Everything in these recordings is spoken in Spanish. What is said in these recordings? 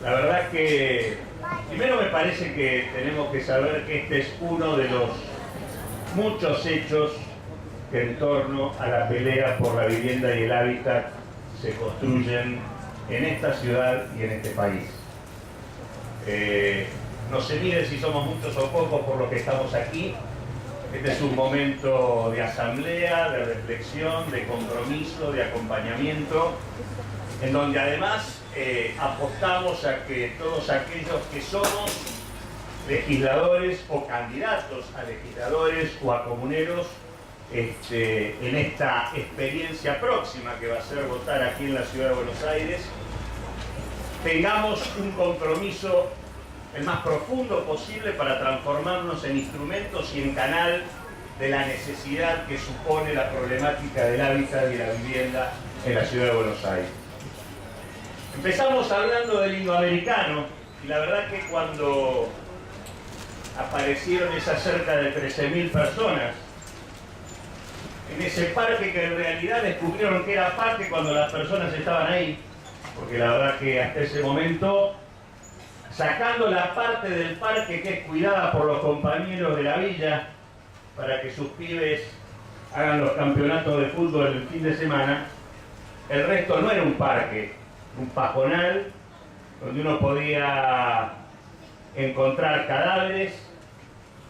La verdad que primero me parece que tenemos que saber que este es uno de los muchos hechos que en torno a la pelea por la vivienda y el hábitat se construyen en esta ciudad y en este país. No se mide si somos muchos o pocos por lo que estamos aquí. Este es un momento de asamblea, de reflexión, de compromiso, de acompañamiento, en donde además apostamos a que todos aquellos que somos legisladores o candidatos a legisladores o a comuneros en esta experiencia próxima que va a ser votar aquí en la Ciudad de Buenos Aires, tengamos un compromiso el más profundo posible para transformarnos en instrumentos y en canal de la necesidad que supone la problemática del hábitat y la vivienda en la Ciudad de Buenos Aires. Empezamos hablando del indoamericano y la verdad que cuando aparecieron esas cerca de 13.000 personas en ese parque, que en realidad descubrieron que era parque cuando las personas estaban ahí, porque la verdad que hasta ese momento, sacando la parte del parque que es cuidada por los compañeros de la villa para que sus pibes hagan los campeonatos de fútbol el fin de semana, el resto no era un parque, un pajonal donde uno podía encontrar cadáveres,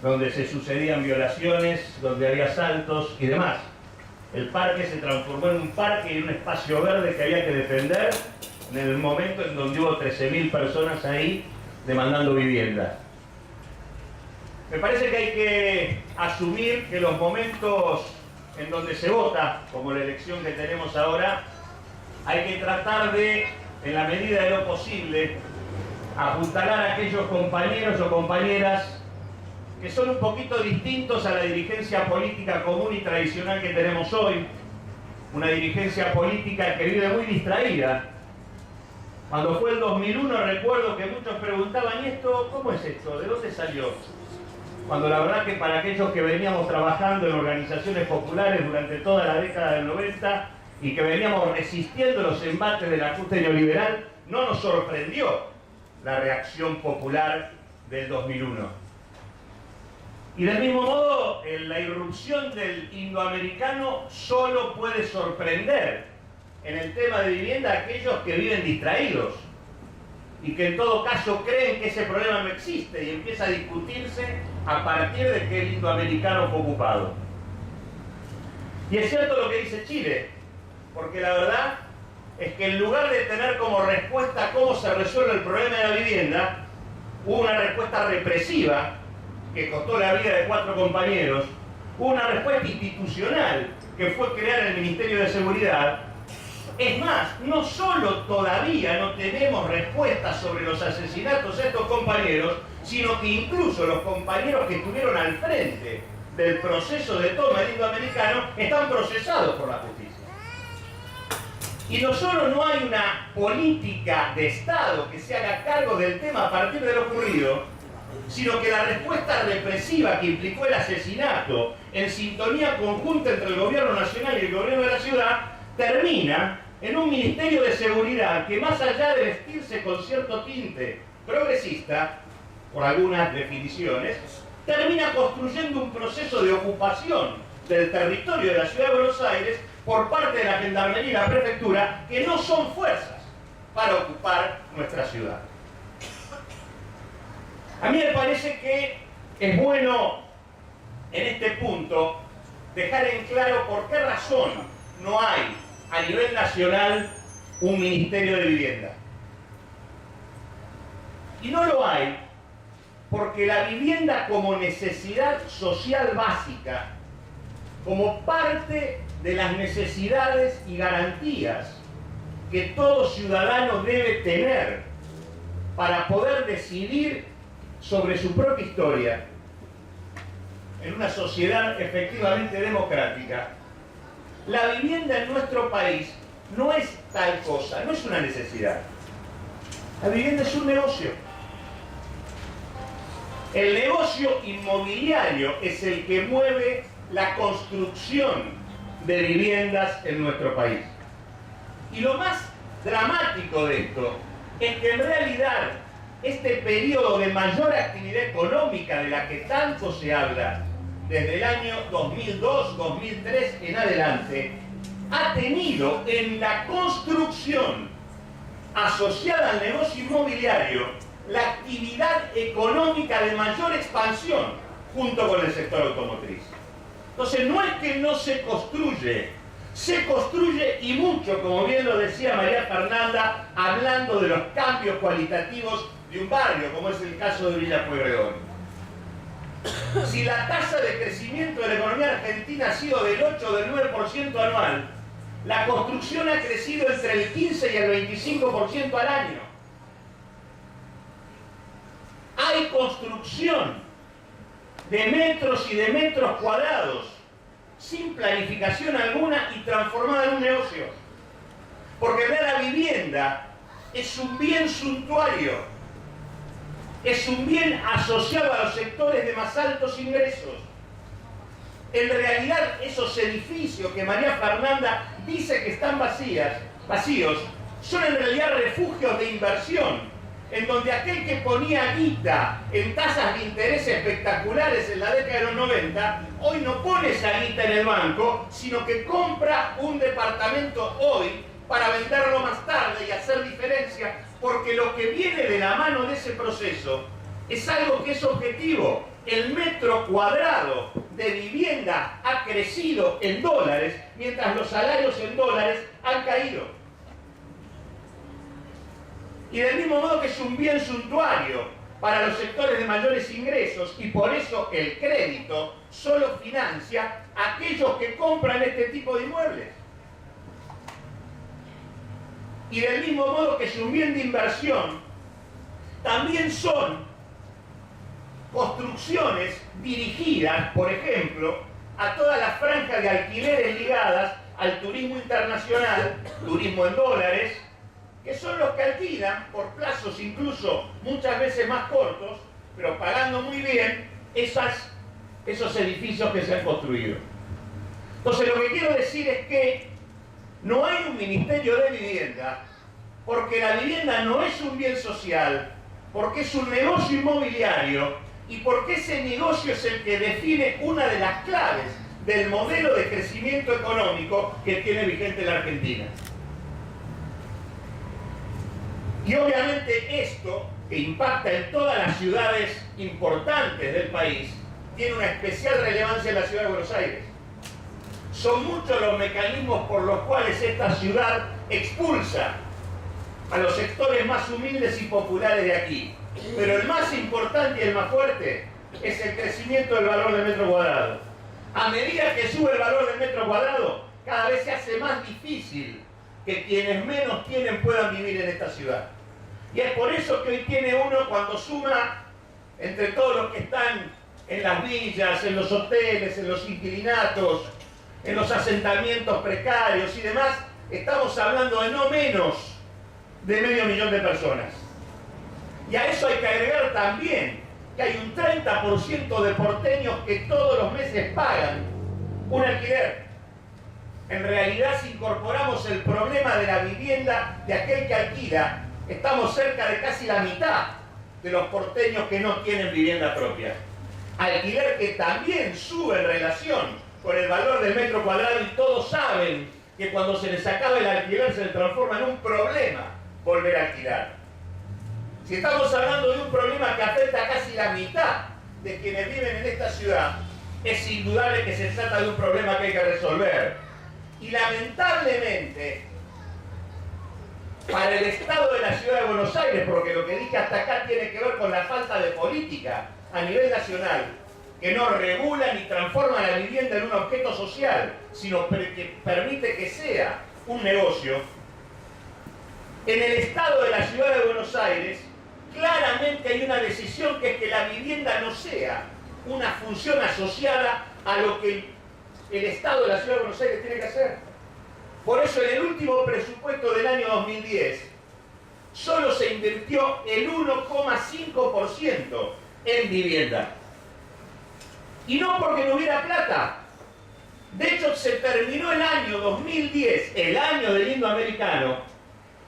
donde se sucedían violaciones, donde había asaltos y demás. El parque se transformó en un parque y un espacio verde que había que defender en el momento en donde hubo 13.000 personas ahí demandando vivienda. Me parece que hay que asumir que los momentos en donde se vota, como la elección que tenemos ahora, hay que tratar de, en la medida de lo posible, apuntalar a aquellos compañeros o compañeras que son un poquito distintos a la dirigencia política común y tradicional que tenemos hoy, una dirigencia política que vive muy distraída. Cuando fue el 2001 recuerdo que muchos preguntaban, ¿y esto cómo es esto? ¿De dónde salió? Cuando la verdad que para aquellos que veníamos trabajando en organizaciones populares durante toda la década del 90 y que veníamos resistiendo los embates del ajuste neoliberal, no nos sorprendió la reacción popular del 2001. Y del mismo modo, la irrupción del indoamericano solo puede sorprender en el tema de vivienda a aquellos que viven distraídos y que en todo caso creen que ese problema no existe y empieza a discutirse a partir de que el indoamericano fue ocupado. Y es cierto lo que dice Chile, porque la verdad es que en lugar de tener como respuesta cómo se resuelve el problema de la vivienda, hubo una respuesta represiva que costó la vida de 4 compañeros, hubo una respuesta institucional que fue crear el Ministerio de Seguridad. Es más, no solo todavía no tenemos respuestas sobre los asesinatos de estos compañeros, sino que incluso los compañeros que estuvieron al frente del proceso de toma del indoamericano están procesados por la justicia. Y no solo no hay una política de Estado que se haga cargo del tema a partir de lo ocurrido, sino que la respuesta represiva que implicó el asesinato en sintonía conjunta entre el gobierno nacional y el gobierno de la ciudad termina en un Ministerio de Seguridad que, más allá de vestirse con cierto tinte progresista, por algunas definiciones, termina construyendo un proceso de ocupación del territorio de la Ciudad de Buenos Aires por parte de la Gendarmería y la Prefectura, que no son fuerzas para ocupar nuestra ciudad. A mí me parece que es bueno en este punto dejar en claro por qué razón no hay a nivel nacional un Ministerio de Vivienda. Y no lo hay porque la vivienda como necesidad social básica, como parte de las necesidades y garantías que todo ciudadano debe tener para poder decidir sobre su propia historia en una sociedad efectivamente democrática, la vivienda en nuestro país no es tal cosa, no es una necesidad. La vivienda es un negocio. El negocio inmobiliario es el que mueve la construcción de viviendas en nuestro país. Y lo más dramático de esto es que en realidad este periodo de mayor actividad económica de la que tanto se habla desde el año 2002, 2003 en adelante, ha tenido en la construcción asociada al negocio inmobiliario la actividad económica de mayor expansión junto con el sector automotriz. Entonces no es que no se construye y mucho, como bien lo decía María Fernanda, hablando de los cambios cualitativos de un barrio, como es el caso de Villa Pueyrredón. Si la tasa de crecimiento de la economía argentina ha sido del 8 o del 9% anual, la construcción ha crecido entre el 15 y el 25% al año. Hay construcción de metros y de metros cuadrados sin planificación alguna y transformada en un negocio. Porque la vivienda es un bien suntuario, es un bien asociado a los sectores de más altos ingresos. En realidad, esos edificios que María Fernanda dice que están vacíos, son en realidad refugios de inversión, en donde aquel que ponía guita en tasas de interés espectaculares en la década de los 90, hoy no pone esa guita en el banco, sino que compra un departamento hoy para venderlo más tarde y hacer diferencia, porque lo que viene de la mano de ese proceso es algo que es objetivo. El metro cuadrado de vivienda ha crecido en dólares, mientras los salarios en dólares han caído. Y del mismo modo que es un bien suntuario para los sectores de mayores ingresos, y por eso el crédito solo financia a aquellos que compran este tipo de inmuebles. Y del mismo modo que es un bien de inversión, también son construcciones dirigidas, por ejemplo, a todas las franjas de alquileres ligadas al turismo internacional, turismo en dólares, que son los que alquilan por plazos incluso muchas veces más cortos, pero pagando muy bien esos edificios que se han construido. Entonces lo que quiero decir es que no hay un ministerio de vivienda, porque la vivienda no es un bien social, porque es un negocio inmobiliario y porque ese negocio es el que define una de las claves del modelo de crecimiento económico que tiene vigente la Argentina. Y obviamente esto, que impacta en todas las ciudades importantes del país, tiene una especial relevancia en la ciudad de Buenos Aires. Son muchos los mecanismos por los cuales esta ciudad expulsa a los sectores más humildes y populares de aquí. Pero el más importante y el más fuerte es el crecimiento del valor del metro cuadrado. A medida que sube el valor del metro cuadrado, cada vez se hace más difícil que quienes menos tienen puedan vivir en esta ciudad. Y es por eso que hoy tiene uno, cuando suma entre todos los que están en las villas, en los hoteles, en los inquilinatos, en los asentamientos precarios y demás, estamos hablando de no menos de 500.000 de personas. Y a eso hay que agregar también que hay un 30% de porteños que todos los meses pagan un alquiler. En realidad, si incorporamos el problema de la vivienda de aquel que alquila, estamos cerca de casi la mitad de los porteños que no tienen vivienda propia. Alquiler que también sube en relación con el valor del metro cuadrado, y todos saben que cuando se les acaba el alquiler se les transforma en un problema volver a alquilar. Si estamos hablando de un problema que afecta a casi la mitad de quienes viven en esta ciudad, es indudable que se trata de un problema que hay que resolver. Y lamentablemente, para el Estado de la Ciudad de Buenos Aires, porque lo que dije hasta acá tiene que ver con la falta de política a nivel nacional, que no regula ni transforma la vivienda en un objeto social, sino que permite que sea un negocio. En el Estado de la Ciudad de Buenos Aires, claramente hay una decisión, que es que la vivienda no sea una función asociada a lo que el Estado de la Ciudad de Buenos Aires tiene que hacer. Por eso en el último presupuesto del año 2010 solo se invirtió el 1,5% en vivienda. Y no porque no hubiera plata. De hecho, se terminó el año 2010, el año del himno americano,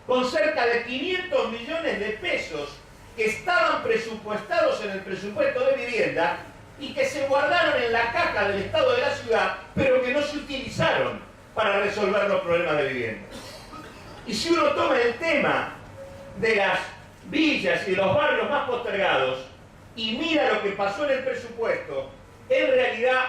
con cerca de 500 millones de pesos que estaban presupuestados en el presupuesto de vivienda y que se guardaron en la caja del Estado de la ciudad, pero que no se utilizaron para resolver los problemas de vivienda. Y si uno toma el tema de las villas y de los barrios más postergados y mira lo que pasó en el presupuesto, en realidad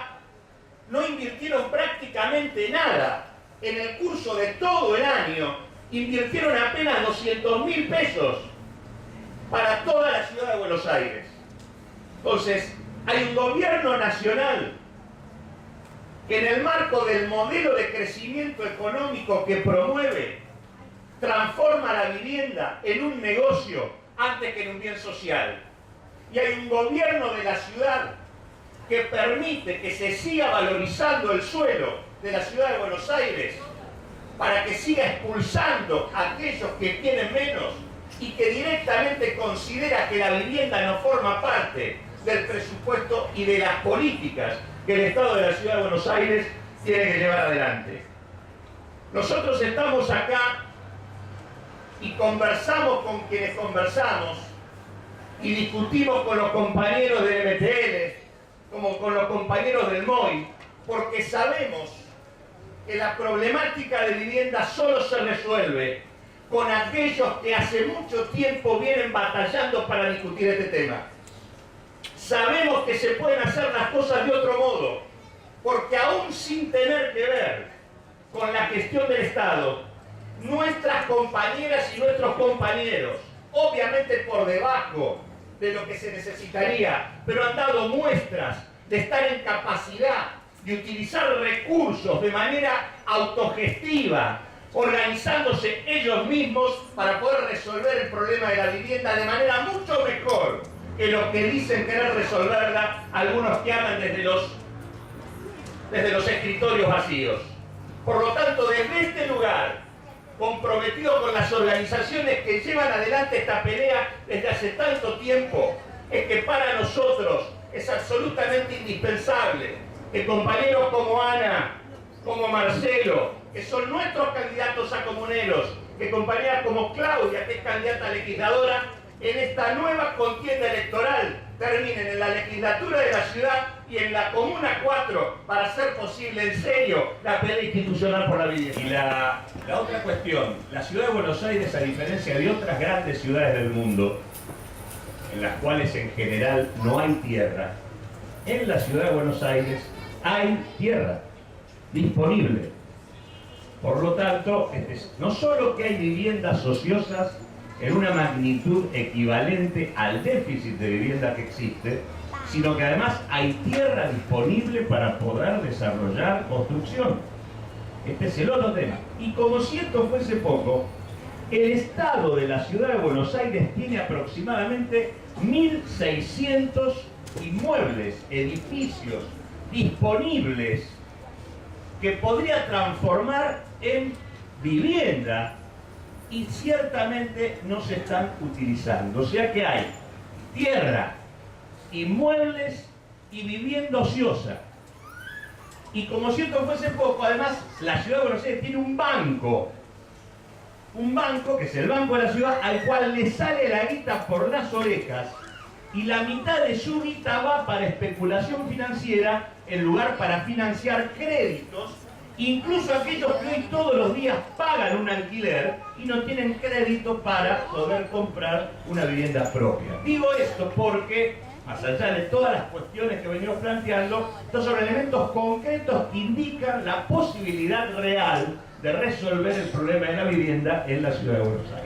no invirtieron prácticamente nada. En el curso de todo el año invirtieron apenas 200.000 pesos para toda la ciudad de Buenos Aires. Entonces, hay un gobierno nacional que en el marco del modelo de crecimiento económico que promueve, transforma la vivienda en un negocio antes que en un bien social. Y hay un gobierno de la ciudad que permite que se siga valorizando el suelo de la ciudad de Buenos Aires para que siga expulsando a aquellos que tienen menos y que directamente considera que la vivienda no forma parte del presupuesto y de las políticas que el Estado de la ciudad de Buenos Aires tiene que llevar adelante. Nosotros estamos acá y conversamos con quienes conversamos y discutimos con los compañeros del MTL, como con los compañeros del MOI, porque sabemos que la problemática de vivienda solo se resuelve con aquellos que hace mucho tiempo vienen batallando para discutir este tema. Sabemos que se pueden hacer las cosas de otro modo, porque aún sin tener que ver con la gestión del Estado, nuestras compañeras y nuestros compañeros, obviamente por debajo de lo que se necesitaría, pero han dado muestras de estar en capacidad de utilizar recursos de manera autogestiva, organizándose ellos mismos para poder resolver el problema de la vivienda de manera mucho mejor que lo que dicen querer resolverla algunos que hablan desde los escritorios vacíos. Por lo tanto, desde este lugar, comprometido con las organizaciones que llevan adelante esta pelea desde hace tanto tiempo, es que para nosotros es absolutamente indispensable que compañeros como Ana, como Marcelo, que son nuestros candidatos a comuneros, que compañeras como Claudia, que es candidata a legisladora, en esta nueva contienda electoral terminen en la legislatura de la ciudad y en la Comuna 4 para hacer posible en serio la pelea institucional por la vivienda. Y la otra cuestión, la ciudad de Buenos Aires, a diferencia de otras grandes ciudades del mundo, en las cuales en general no hay tierra, en la ciudad de Buenos Aires hay tierra disponible. Por lo tanto, no solo que hay viviendas ociosas en una magnitud equivalente al déficit de vivienda que existe, sino que además hay tierra disponible para poder desarrollar construcción. Este es el otro tema. Y como si esto fuese poco, el Estado de la ciudad de Buenos Aires tiene aproximadamente 1.600 inmuebles, edificios disponibles que podría transformar en vivienda y ciertamente no se están utilizando. O sea que hay tierra, inmuebles y vivienda ociosa. Y como si esto fuese poco, además la ciudad de Buenos Aires tiene un banco que es el Banco de la Ciudad, al cual le sale la guita por las orejas, y la mitad de su guita va para especulación financiera en lugar para financiar créditos, incluso aquellos que hoy todos los días pagan un alquiler y no tienen crédito para poder comprar una vivienda propia. Digo esto porque, más allá de todas las cuestiones que venimos planteando, estos son elementos concretos que indican la posibilidad real de resolver el problema de la vivienda en la ciudad de Buenos Aires.